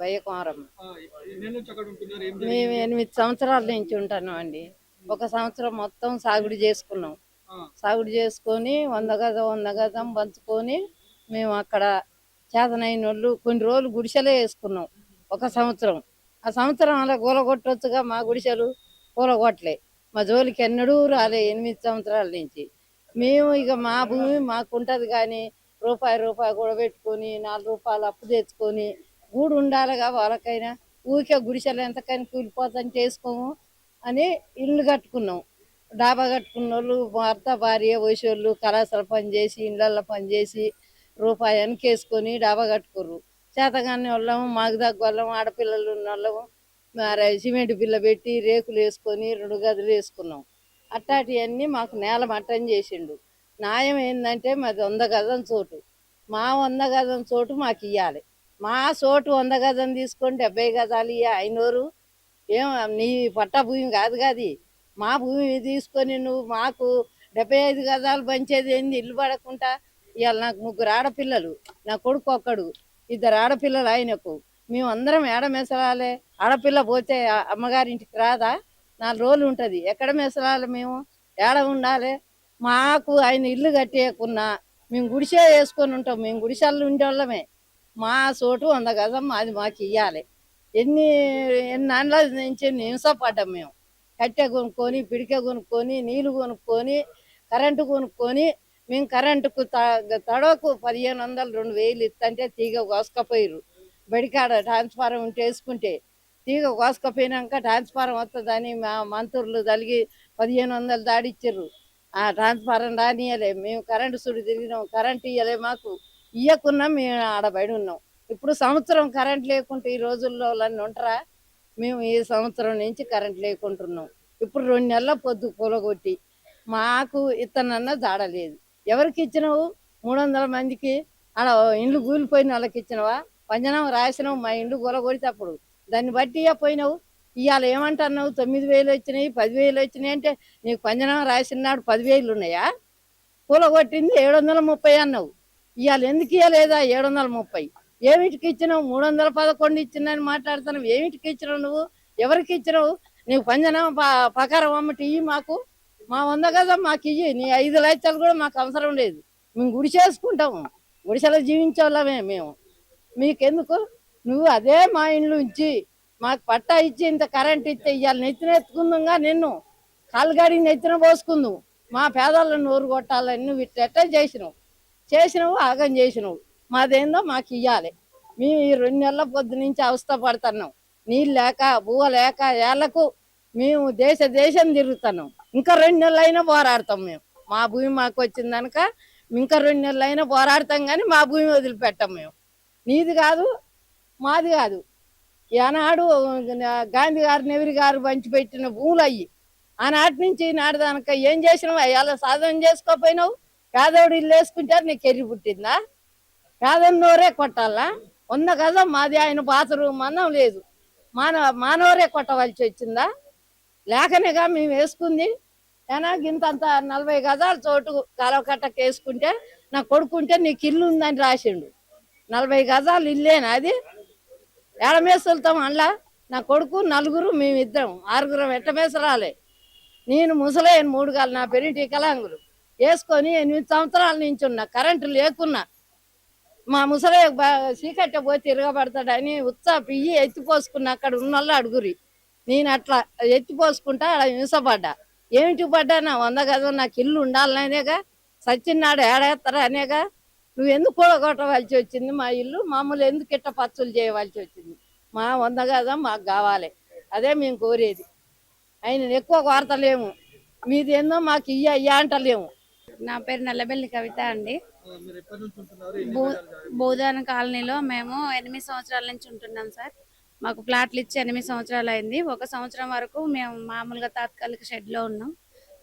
బయ్య కుమారమ్మ. ఎన్నేళ్ళ నుంచి అక్కడ ఉంటున్నారు? ఏం మేము జరిగింది? 8 సంవత్సరాల నుంచి ఉంటున్నాం అండి. ఒక సంవత్సరం మొత్తం సాగుడు చేసుకున్నాం. ఆ! సాగుడు చేసుకొని 100 గజం 100 గజం పంచుకొని మేము అక్కడ చేతనైనోళ్ళు కొన్ని రోజులు గుడిసెలే వేసుకున్నాం ఒక సంవత్సరం. ఆ సంవత్సరం అలా కూలగొట్టొచ్చుగా, మా గుడిసెలు కూలగొట్టలే. మా జోలికి ఎన్నడూ రాలే 8 సంవత్సరాల నుంచి. మేము ఇక మా భూమి మాకుంటది కానీ రూపాయి రూపాయి కూడబెట్టుకొని 4 రూపాయలు అప్పు తెచ్చుకొని గూడు ఉండాలిగా వాళ్ళకైనా. ఊరికే గుడిసెలు ఎంతకని కూలిపోతాని చేసుకోము అని ఇల్లు కట్టుకున్నాం. డాబా కట్టుకున్నోళ్ళు భర్త భార్య వయసోళ్ళు కళాశాల పని చేసి ఇళ్ళల్లో పని చేసి రూపాయి వెనకేసుకొని డాబా కట్టుకోరు. చేతగాని వాళ్ళము మాకు దగ్గ వాళ్ళము ఆడపిల్లలు ఉన్న వాళ్ళము మరి సిమెంట్ బిల్ల పెట్టి రేకులు వేసుకొని 2 గదులు వేసుకున్నాం. అట్టాటివన్నీ మాకు నేల మట్టం చేసిండు. న్యాయం ఏంటంటే మాది 100 గజం చోటు. మా 100 గజం చోటు మాకు ఇవ్వాలి. మా చోటు 100 గజం తీసుకొని 70 గజాలు ఇయ్య అయినోరు. ఏం నీ పట్టా భూమి కాదు కాది, మా భూమి తీసుకొని నువ్వు మాకు 75 గజాలు పంచేది ఏంది ఇల్లు పడకుండా? ఇవాళ నాకు 3 ఆడపిల్లలు, నా కొడుకు ఒక్కడు, 2 ఆడపిల్లలు ఆయనకు. మేము అందరం ఏడ మెసలాలి? ఆడపిల్ల పోతే అమ్మగారింటికి రాదా? 4 రోజులు ఉంటుంది. ఎక్కడ మెసలాలి? మేము ఏడ ఉండాలి? మాకు ఆయన ఇల్లు కట్టేయకున్నా మేము గుడిసే వేసుకొని ఉంటాం. మేము గుడిసెల్లో ఉండేవాళ్ళమే. మా చోటు 100 గజం అది మాకు ఇవ్వాలి. ఎన్ని ఎన్నాళ్ళ నుంచి హింసపడ్డాం మేము. కట్టె కొనుక్కొని పిడికె కొనుక్కొని నీళ్లు కొనుక్కొని కరెంటు కొనుక్కొని మేము కరెంటుకు తడవకు 1500 2000 ఇస్తుంటే తీగ కోసుకపోయారు. బడికాడ ట్రాన్స్ఫారం ఉంటే వేసుకుంటే తీగ కోసుకపోయినాక ట్రాన్స్ఫారం వస్తుందని మా మంత్రులు తలిగి 1500 దాడిచ్చారు. ఆ ట్రాన్స్ఫారం రానియలే. మేము కరెంటు సుడి తిరిగినాం, కరెంటు ఇయ్యలే. మాకు ఇయ్యకున్నా మేము ఆడబడి ఉన్నాం. ఇప్పుడు సంవత్సరం కరెంట్ లేకుంటే ఈ రోజుల్లో వాళ్ళని ఉంటారా? మేము ఈ సంవత్సరం నుంచి కరెంట్ లేకుంటున్నాం. ఇప్పుడు 2 నెలల పొద్దు కూలగొట్టి మాకు ఇత్తనన్నా జాడలేదు. ఎవరికి ఇచ్చినావు? 300 మందికి అలా ఇండ్లు కూలిపోయిన వాళ్ళకి ఇచ్చినవా? పంజనం రాసినావు మా ఇండ్లు కూలగొడితే అప్పుడు దాన్ని బట్టి పోయినావు. ఇవాళ ఏమంటున్నావు? 9000 వచ్చినాయి 10,000 వచ్చినాయి అంటే నీకు పంజనం రాసినాడు 10,000 ఉన్నాయా? కూలగొట్టింది 730 అన్నావు. ఇవాళ ఎందుకు ఇవ్వలేదా 730? ఏమిటికి ఇచ్చినావు? 311 ఇచ్చిందని మాట్లాడుతున్నావు. ఏమిటికి ఇచ్చినావు నువ్వు? ఎవరికి ఇచ్చినావు? నీకు పంజనం ప్రకారం అమ్మటి ఇయ్యి మాకు. మా 100 గజం మాకు ఇయ్యి. నీ 5 లక్షలు కూడా మాకు అవసరం లేదు. మేము గుడిసేసుకుంటాము. గుడిసెలో జీవించేవాళ్ళమే మేము. మీకెందుకు? నువ్వు అదే మా ఇండ్లు ఉంచి మాకు పట్టా ఇచ్చి ఇంత కరెంట్ ఇస్తే ఇవాళ నెత్తిన ఎత్తుకుందాంగా నిన్ను కాలుగాడి నెత్తిన పోసుకుందాం. మా పేదలను నోరు కొట్టాలని నువ్వు ఇట్లా చేసినావు ఆగం చేసినావు. మాదేందో మాకు ఇయ్యాలి. మేము ఈ 2 నెలల పొద్దు నుంచి అవస్థ పడుతున్నాం. నీళ్ళు లేక బువ్వ లేక ఏళ్లకు మేము దేశం తిరుగుతున్నాం. ఇంకా 2 నెలలు అయినా పోరాడతాం మేము. మా భూమి మాకు వచ్చిందనక ఇంకా 2 నెలలు అయినా పోరాడతాం కానీ మా భూమి వదిలిపెట్టాం మేము. నీది కాదు మాది కాదు. ఆనాడు గాంధీ గారు నెహ్రూ గారు పంచిపెట్టిన భూములు అయ్యి. ఆనాటి నుంచి ఈనాడు దానిక ఏం చేసినావు? అలా సాధన చేసుకోపోయినావు. పేదోడు ఇల్లు వేసుకుంటే నీకు ఎర్రి పుట్టిందా? పేదోడి నోరే కొట్టాలా? 100 గజం మాది. ఆయన బాత్రూమ్ అన్నం లేదు. మానవరే కొట్టవలసి వచ్చిందా? లేకనేగా మేము వేసుకుంది. ఏనా గింతంత 40 గజాల చోటు కలవకట్టకు వేసుకుంటే నా కొడుకుంటే నీకు ఇల్లు ఉందని రాసిండు. 40 గజాలు ఇల్లేనా అది? ఎడమేసులుతాం అందులో. నా కొడుకు నలుగురు, మేమిద్దరం 6గురం ఎట్టమేసరాలే. నేను ముసలేను 3 గాలు. నా పెరిటి వికలాంగులు వేసుకొని 8 సంవత్సరాల నుంచి ఉన్నా. కరెంటు లేకున్నా మా ముసలే చీకట్ట పోయి తిరగబడతాడని పియ్యి ఎత్తిపోసుకున్నా. అక్కడ ఉన్న వాళ్ళు అడుగురి. నేను అట్లా ఎత్తిపోసుకుంటా అలా హింసపడ్డా. ఏమిటి పడ్డా? నా 100 గజం నాకు ఇల్లు ఉండాలనేగా. సచ్చిన్నాడు ఏడేస్తారా అనేగా. నువ్వు ఎందుకు కూడగొట్టవలసి వచ్చింది మా ఇల్లు? మామూలు ఎందుకు ఇట్ట పచ్చులు చేయవలసి వచ్చింది? మా 100 గజం మాకు కావాలి. అదే మేము కోరేది. ఆయన ఎక్కువ కోరతలేము. మీది ఏందో మాకు ఇయ్య అంటలేము. నా పేరు నల్లబెల్లి కవిత అండి. మీరు ఎప్పటి నుంచి ఉంటున్నారు? ఎన్ని భూ గజాలు జాగా? భూదాన కాలనీలో మేము 8 సంవత్సరాల నుంచి ఉంటున్నాం సార్. మాకు ప్లాట్లు ఇచ్చి 8 సంవత్సరాలు అయింది. 1 సంవత్సరం వరకు మేము మామూలుగా తాత్కాలిక షెడ్లో ఉన్నాం.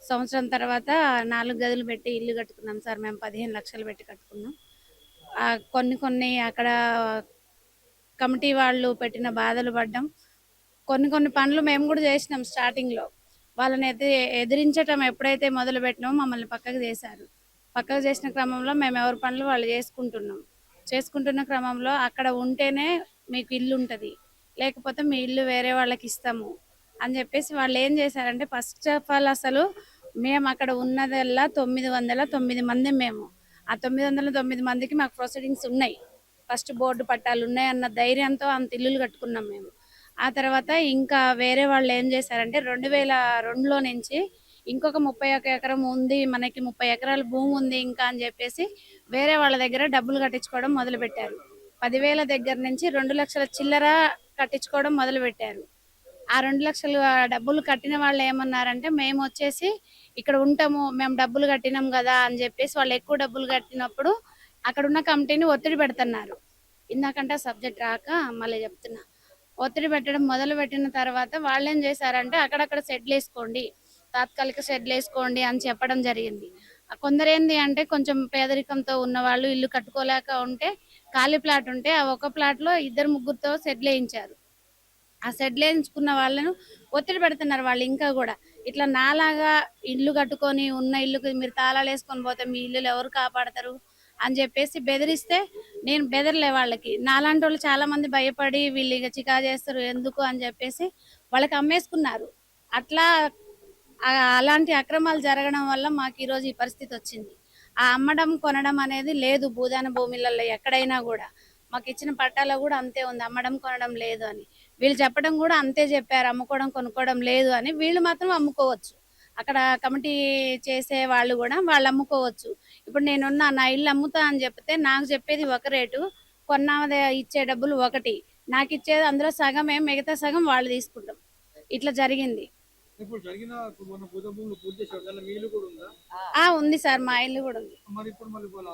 సంవత్సరం తర్వాత 4 గదులు పెట్టి ఇల్లు కట్టుకున్నాం సార్. మేము 15 లక్షలు పెట్టి కట్టుకున్నాం. కొన్ని అక్కడ కమిటీ వాళ్ళు పెట్టిన బాధలు పడ్డాం. కొన్ని పనులు మేము కూడా చేసినాం స్టార్టింగ్లో. వాళ్ళని ఎదిరించటం ఎప్పుడైతే మొదలు పెట్టినామో మమ్మల్ని పక్కకు చేశారు. పక్కకు చేసిన క్రమంలో మేము ఎవరి పనులు వాళ్ళు చేసుకుంటున్న క్రమంలో అక్కడ ఉంటేనే మీకు ఇల్లు ఉంటుంది, లేకపోతే మీ ఇల్లు వేరే వాళ్ళకి ఇస్తాము అని చెప్పేసి వాళ్ళు ఏం చేశారంటే, ఫస్ట్ ఆఫ్ ఆల్ అసలు మేము అక్కడ ఉన్నదల్లా 909 మంది. మేము ఆ 909 మందికి మాకు ప్రొసీడింగ్స్ ఉన్నాయి, ఫస్ట్ బోర్డు పట్టాలు ఉన్నాయి అన్న ధైర్యంతో అంత ఇల్లులు కట్టుకున్నాం మేము. ఆ తర్వాత ఇంకా వేరే వాళ్ళు ఏం చేశారంటే 2002లో నుంచి ఇంకొక 31 ఎకరం ఉంది, మనకి 30 ఎకరాల భూమి ఉంది ఇంకా అని చెప్పేసి వేరే వాళ్ళ దగ్గర డబ్బులు కట్టించుకోవడం మొదలుపెట్టారు. 10,000 దగ్గర నుంచి 2 లక్షల చిల్లర కట్టించుకోవడం మొదలుపెట్టారు. ఆ 2 లక్షలు డబ్బులు కట్టిన వాళ్ళు ఏమన్నారంటే, మేము వచ్చేసి ఇక్కడ ఉంటాము, మేము డబ్బులు కట్టినాం కదా అని చెప్పేసి వాళ్ళు ఎక్కువ డబ్బులు కట్టినప్పుడు అక్కడ ఉన్న కమిటీని ఒత్తిడి పెడుతున్నారు. ఇందాకంటే సబ్జెక్ట్ రాక మళ్ళీ చెప్తున్నా. ఒత్తిడి పెట్టడం మొదలు పెట్టిన తర్వాత వాళ్ళు ఏం చేశారంటే, అక్కడక్కడ షెడ్లు వేసుకోండి, తాత్కాలిక షెడ్లు వేసుకోండి అని చెప్పడం జరిగింది. కొందరు ఏంది అంటే కొంచెం పేదరికంతో ఉన్న వాళ్ళు ఇల్లు కట్టుకోలేక ఉంటే ఖాళీ ప్లాట్ ఉంటే ఆ ఒక ప్లాట్ లో 2-3తో షెడ్లు వేయించారు. ఆ షెడ్లు వేయించుకున్న వాళ్ళను ఒత్తిడి పెడుతున్నారు వాళ్ళు ఇంకా కూడా. ఇట్లా నాలాగా ఇల్లు కట్టుకొని ఉన్న ఇల్లుకి మీరు తాళాలు వేసుకొని పోతే మీ ఇల్లులు ఎవరు కాపాడతారు అని చెప్పేసి బెదిరిస్తే, నేను బెదరలే వాళ్ళకి. నాలాంటి వాళ్ళు చాలా మంది భయపడి వీళ్ళు ఇక చికా చేస్తారు ఎందుకు అని చెప్పేసి వాళ్ళకి అమ్మేసుకున్నారు. అట్లా అలాంటి అక్రమాలు జరగడం వల్ల మాకు ఈరోజు ఈ పరిస్థితి వచ్చింది. ఆ అమ్మడం కొనడం అనేది లేదు భూదాన భూములలో ఎక్కడైనా కూడా. మాకు ఇచ్చిన పట్టాలో కూడా అంతే ఉంది, అమ్మడం కొనడం లేదు అని. వీళ్ళు చెప్పడం కూడా అంతే చెప్పారు, అమ్ముకోవడం కొనుక్కోవడం లేదు అని. వీళ్ళు మాత్రం అమ్ముకోవచ్చు, అక్కడ కమిటీ చేసే వాళ్ళు కూడా వాళ్ళు అమ్ముకోవచ్చు. ఇప్పుడు నేనున్నా నా ఇల్లు అమ్ముతా అని చెప్తే నాకు చెప్పేది ఒక రేటు, కొన్నామదే ఇచ్చే డబ్బులు ఒకటి, నాకు ఇచ్చేది అందులో సగమే, మిగతా సగం వాళ్ళు తీసుకుంటాం. ఇట్లా జరిగింది. ఇప్పుడు జరిగిన మన భూత భూములు పూర్తి చేశారు, దానిలో మీ ఇల్లు కూడా ఉందా? ఉంది సార్, మా ఇల్లు కూడా ఉంది. మరి ఇప్పుడు మళ్ళీ వాళ్ళ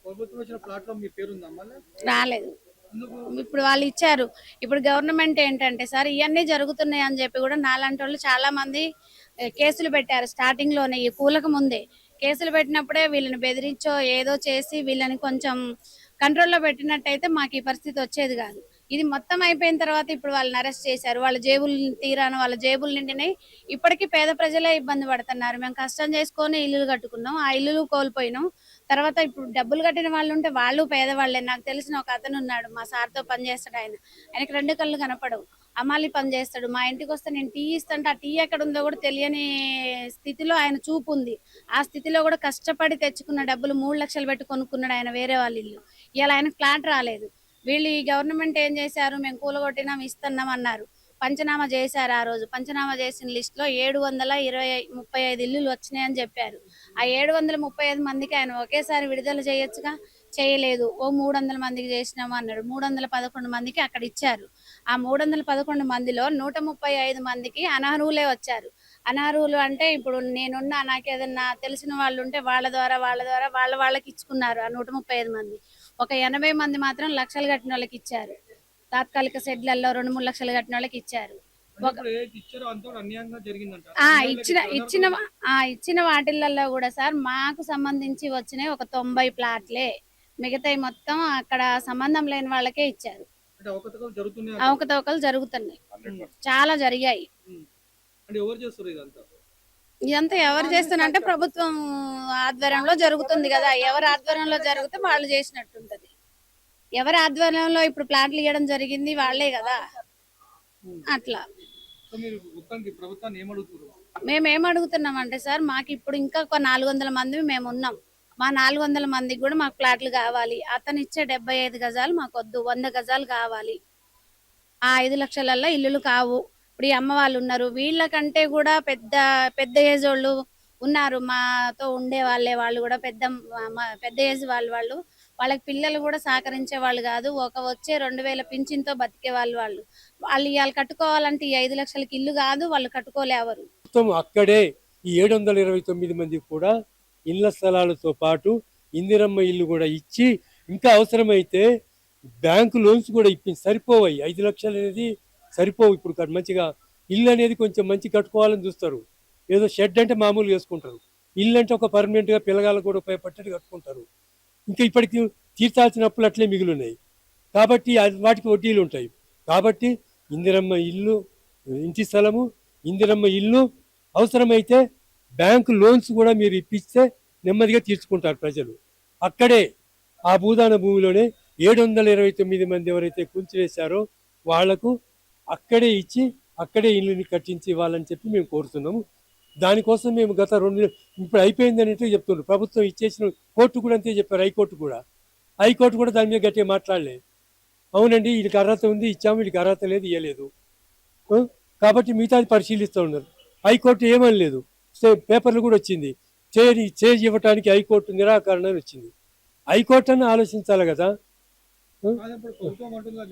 ప్రభుత్వం వచ్చిన ప్లాట్ లో మీ పేరు ఉందా మళ్ళీ? రాలేదు, ఎందుకు? ఇప్పుడు వాళ్ళు ఇచ్చారు. ఇప్పుడు గవర్నమెంట్ ఏంటంటే సార్, ఇవన్నీ జరుగుతున్నాయి అని చెప్పి కూడా నాలాంటి వాళ్ళు చాలా మంది కేసులు పెట్టారు. స్టార్టింగ్ లోనే ఈ కూలకు ముందే కేసులు పెట్టినప్పుడే వీళ్ళని బెదిరించో ఏదో చేసి వీళ్ళని కొంచెం కంట్రోల్లో పెట్టినట్టయితే మాకు ఈ పరిస్థితి వచ్చేది కాదు. ఇది మొత్తం అయిపోయిన తర్వాత ఇప్పుడు వాళ్ళని అరెస్ట్ చేశారు. వాళ్ళ జేబులు తీరాను, వాళ్ళ జేబులు నిండినాయి. ఇప్పటికీ పేద ప్రజలే ఇబ్బంది పడుతున్నారు. మేము కష్టం చేసుకొని ఇల్లులు కట్టుకున్నాం, ఆ ఇల్లులు కోల్పోయినాం. తర్వాత ఇప్పుడు డబ్బులు కట్టిన వాళ్ళు ఉంటే వాళ్ళు పేదవాళ్లే. నాకు తెలిసిన ఒక అతను ఉన్నాడు, మా సార్తో పనిచేస్తాడు. ఆయనకి 2 కళ్ళు కనపడవు, అమ్మాలి పని చేస్తాడు. మా ఇంటికి వస్తే నేను టీ ఇస్తుంటే ఆ టీ ఎక్కడ ఉందో కూడా తెలియని స్థితిలో ఆయన చూపు ఉంది. ఆ స్థితిలో కూడా కష్టపడి తెచ్చుకున్న డబ్బులు 3 లక్షలు పెట్టి కొనుక్కున్నాడు ఆయన వేరే వాళ్ళ ఇల్లు. ఇలా ఆయనకు ఫ్లాట్ రాలేదు. వీళ్ళు ఈ గవర్నమెంట్ ఏం చేశారు, మేము కూలగొట్టినాం ఇస్తున్నాం అన్నారు. పంచనామా చేశారు. ఆ రోజు పంచనామా చేసిన లిస్ట్ లో 735 ఇల్లులు వచ్చినాయని చెప్పారు. ఆ 735 మందికి ఆయన ఒకేసారి విడుదల చేయొచ్చుగా, చేయలేదు. ఓ 300 మందికి చేసినాము అన్నాడు. 311 మందికి అక్కడ ఇచ్చారు. ఆ 311 మందిలో 135 మందికి అనర్హులే వచ్చారు. అనర్హులు అంటే ఇప్పుడు నేనున్నా, నాకు ఏదన్నా తెలిసిన వాళ్ళు ఉంటే వాళ్ళ ద్వారా వాళ్ళకి ఇచ్చుకున్నారు ఆ 135 మంది. ఒక 80 మంది మాత్రం లక్షలు కట్టిన వాళ్ళకి ఇచ్చారు. తాత్కాలిక షెడ్లలో 2-3 లక్షలు కట్టిన వాళ్ళకి ఇచ్చారు. ఇప్పుడు ఏది ఇచ్చారో అంతా కూడా అన్యాయంగా జరిగిందంట. ఇచ్చిన వాటిల్లో కూడా సార్ మాకు సంబంధించి వచ్చినాయి ఒక 90 ప్లాట్లే. మిగతాయి మొత్తం అక్కడ సంబంధం లేని వాళ్ళకే ఇచ్చారు. అంటే అవకతవకలు జరుగుతున్నాయి. అవకతవకలు జరుగుతున్నాయి, చాలా జరిగాయి. అంటే ఎవరు చేస్తారు ఇదంతా? ఇదంతా ఎవరు చేస్తారంటే ప్రభుత్వం ఆధ్వర్యంలో జరుగుతుంది కదా. ఎవరి ఆధ్వర్యంలో జరిగితే వాళ్ళు చేసినట్టుంటది. ఎవరి ఆధ్వర్యంలో ఇప్పుడు ప్లాట్లు ఇవ్వడం జరిగింది వాళ్ళే కదా. అట్లా సో మీరు మొత్తానికి ప్రభుత్వాన్ని ఏమడుగుతున్నారు? మేమేం అడుగుతున్నామంటే సార్, మాకు ఇప్పుడు ఇంకా ఒక 400 మంది మేము ఉన్నాం. మా 400 మందికి కూడా మాకు ప్లాట్లు కావాలి. అతను ఇచ్చే 75 గజాలు మాకు వద్దు, 100 గజాలు కావాలి. ఆ 5 లక్షలల్లో ఇల్లులు కావు. ఇప్పుడు ఈ అమ్మ వాళ్ళు ఉన్నారు, వీళ్ళకంటే కూడా పెద్ద ఏజ్ వాళ్ళు ఉన్నారు, మాతో ఉండే వాళ్ళు కూడా పెద్ద ఏజ్ వాళ్ళకి పిల్లలు కూడా సహకరించే వాళ్ళు కాదు. వచ్చే 2000 పింఛన్తో బతికే వాళ్ళు ఇవాళ కట్టుకోవాలంటే ఈ 5 లక్షలకి ఇల్లు కాదు, వాళ్ళు కట్టుకోలేవరు. మొత్తం అక్కడే ఈ 729 మంది కూడా ఇళ్ల స్థలాలతో పాటు ఇందిరమ్మ ఇల్లు కూడా ఇచ్చి, ఇంకా అవసరమైతే బ్యాంకు లోన్స్ కూడా ఇప్పించి సరిపోవాయి. 5 లక్షలు అనేది సరిపోవు. ఇప్పుడు మంచిగా ఇల్లు అనేది కొంచెం మంచి కట్టుకోవాలని చూస్తారు. ఏదో షెడ్ అంటే మామూలుగా వేసుకుంటారు, ఇల్లు అంటే ఒక పర్మనెంట్గా పిల్లగాళ్ళకు కూడా ఉపయోగపట్టేది కట్టుకుంటారు. ఇంకా ఇప్పటికి తీర్చాల్సిన అప్పులు అట్లే మిగిలినాయి కాబట్టి వాటికి వడ్డీలు ఉంటాయి. కాబట్టి ఇందిరమ్మ ఇల్లు, ఇంటి స్థలము, ఇందిరమ్మ ఇల్లు, అవసరమైతే బ్యాంకు లోన్స్ కూడా మీరు ఇప్పిస్తే నెమ్మదిగా తీర్చుకుంటారు ప్రజలు. అక్కడే ఆ భూదాన భూమిలోనే 729 మంది ఎవరైతే కూల్చివేశారో వాళ్లకు అక్కడే ఇచ్చి అక్కడే ఇల్లుని కట్టించి ఇవ్వాలని చెప్పి మేము కోరుతున్నాము. దానికోసం మేము గత 2 ఇప్పుడు అయిపోయింది అనేట్టు చెప్తున్నారు. ప్రభుత్వం ఇచ్చేసిన కోర్టు కూడా అంతే చెప్పారు, హైకోర్టు కూడా దాని మీద గట్టిగా మాట్లాడలే. అవునండి వీడికి అర్హత ఉంది ఇచ్చాము, వీడికి అర్హత లేదు ఇవ్వలేదు, కాబట్టి మిగతాది పరిశీలిస్తూ ఉన్నారు. హైకోర్టు ఏమని లేదు, పేపర్లు కూడా వచ్చింది, చేజ్ ఇవ్వటానికి హైకోర్టు నిరాకరణ అని వచ్చింది. హైకోర్టు అని ఆలోచించాలి కదా. కాదప్పుడు ప్రభుత్వం అంటున్నారు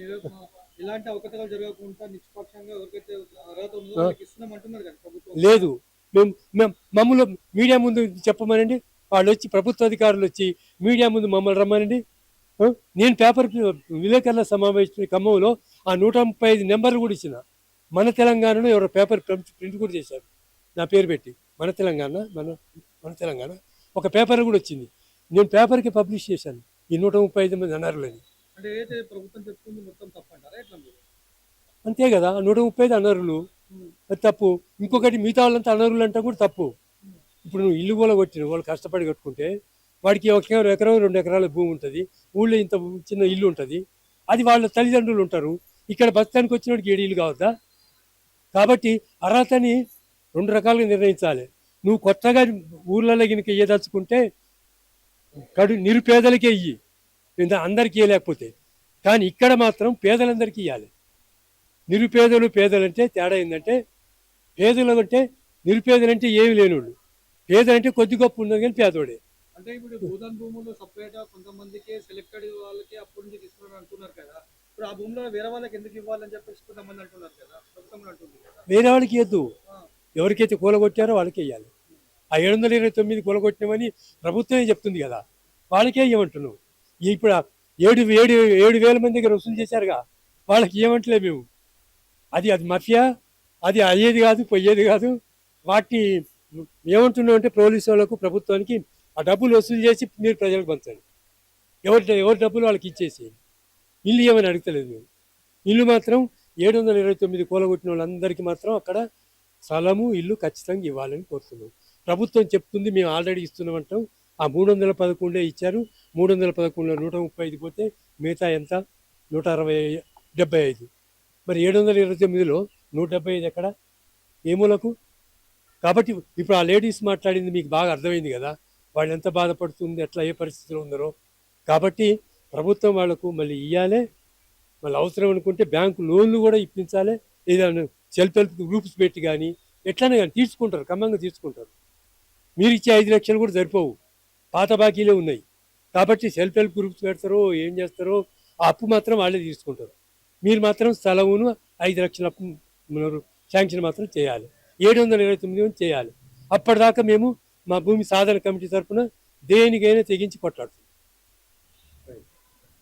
ఇలాంటి అవకతవకలు జరగకుండా నిష్పక్షంగా ఎవరికైతే అర్హత ఉందో వాళ్ళకి ఇస్తున్నాం అంటున్నారు కదా ప్రభుత్వం. లేదు, మేము మమ్మల్ని మీడియా ముందు చెప్పమనండి, వాళ్ళు వచ్చి ప్రభుత్వ అధికారులు వచ్చి మీడియా ముందు మమ్మల్ని రమ్మనండి. నేను పేపర్ విలేకరుల సమావేశం ఖమ్మంలో ఆ 135 నెంబర్లు కూడా ఇచ్చిన. మన తెలంగాణలో ఎవరో పేపర్ ప్రింట్ కూడా చేశారు నా పేరు పెట్టి, మన తెలంగాణ ఒక పేపర్ కూడా వచ్చింది. నేను పేపర్కి పబ్లిష్ చేశాను ఈ 135 మంది అనర్హులని. అంటే ఏదైతే ప్రభుత్వం చెప్తుంది మొత్తం తప్పంటారా ఎట్లా మీరు? అంతే కదా, 135 అనర్హులు అది తప్పు. ఇంకొకటి మిగతా వాళ్ళంతా అనర్హులు అంటే కూడా తప్పు. ఇప్పుడు నువ్వు ఇల్లు కూడా కొట్టిన వాళ్ళు కష్టపడి కట్టుకుంటే వాడికి 1 ఎకరం 2 ఎకరాల భూమి ఉంటుంది, ఊళ్ళో ఇంత చిన్న ఇల్లు ఉంటుంది, అది వాళ్ళ తల్లిదండ్రులు ఉంటారు. ఇక్కడ బస్తానికి వచ్చిన వాడికి 7 ఇల్లు కావద్దా? కాబట్టి అర్హతని 2 రకాలుగా నిర్ణయించాలి. నువ్వు కొత్తగా ఊర్లలో గినక ఇయ్యదలుచుకుంటే నిరుపేదలకే ఇయ్యి, అందరికీ ఇవ్వలేకపోతే. కానీ ఇక్కడ మాత్రం పేదలందరికీ ఇవ్వాలి. నిరుపేదలు పేదలంటే తేడా ఏంటంటే, పేదలు అంటే నిరుపేదలంటే ఏమి లేనివాళ్ళు, పేదలంటే కొద్ది గొప్ప ఉన్నది కానీ పేదోడే. అంటే ఇప్పుడు భూదాన్ భూములు సపరేట్ కొంతమందికి సెలెక్టెడ్ వాళ్ళకి అప్పటి నుంచి తీసుకున్నారు అంటున్నారు కదా, ఇప్పుడు ఆ భూమిలో వేరే వాళ్ళకి ఎందుకు ఇవ్వాలని చెప్పేసి కొంతమంది అంటున్నారు కదా, ప్రభుత్వం అంటుంది కదా. వేరే వాళ్ళకి ఇవ్వద్దు, ఎవరికైతే కూలగొట్టారో వాళ్ళకే ఇవ్వాలి. ఆ 729 కూలగొట్టినామని ప్రభుత్వమే చెప్తుంది కదా, వాళ్ళకే ఇవ్వమంటున్నావు. ఇప్పుడు 7,000 మంది దగ్గర వసూలు చేశారుగా, వాళ్ళకి ఇవ్వమంటలే మేము. అది మఫియా, అది అయ్యేది కాదు పోయేది కాదు. వాటిని ఏమంటున్నాం అంటే పోలీసు వాళ్ళకు ప్రభుత్వానికి ఆ డబ్బులు వసూలు చేసి మీరు ప్రజలకు పంచండి, ఎవరి డబ్బులు వాళ్ళకి ఇచ్చేసి. ఇల్లు ఏమని అడుగుతలేదు మేము. ఇల్లు మాత్రం 729 కూలగొట్టిన వాళ్ళందరికీ మాత్రం అక్కడ స్థలము ఇల్లు ఖచ్చితంగా ఇవ్వాలని కోరుతున్నాం. ప్రభుత్వం చెప్తుంది మేము ఆల్రెడీ ఇస్తున్నామంటాం. ఆ 311 ఇచ్చారు, 311లో 135 పోతే మిగతా ఎంత 175. మరి 729లో 175 ఎక్కడ, ఏ మూలకు? కాబట్టి ఇప్పుడు ఆ లేడీస్ మాట్లాడింది మీకు బాగా అర్థమైంది కదా, వాళ్ళు ఎంత బాధపడుతుంది, ఎట్లా ఏ పరిస్థితిలో ఉన్నారో. కాబట్టి ప్రభుత్వం వాళ్లకు మళ్ళీ ఇవ్వాలి. మళ్ళీ అవసరం అనుకుంటే బ్యాంకు లోన్లు కూడా ఇప్పించాలి. ఏదైనా సెల్ఫ్ హెల్ప్ గ్రూప్స్ పెట్టి కానీ ఎట్లనే కానీ తీసుకుంటారు, క్రమంగా తీసుకుంటారు. మీరు ఇచ్చే 5 లక్షలు కూడా సరిపోవు, పాత బాకీలే ఉన్నాయి. కాబట్టి సెల్ఫ్ హెల్ప్ గ్రూప్స్ పెడతారో ఏం చేస్తారో, ఆ అప్పు మాత్రం వాళ్ళే తీసుకుంటారు. మీరు మాత్రం స్థలమును 5 లక్షల అప్పు శాంక్షన్ మాత్రం చేయాలి, 729 చేయాలి. అప్పటిదాకా మేము మా భూమి సాధన కమిటీ తరఫున దేనికైనా తెగించి కొట్లాడుతున్నాం.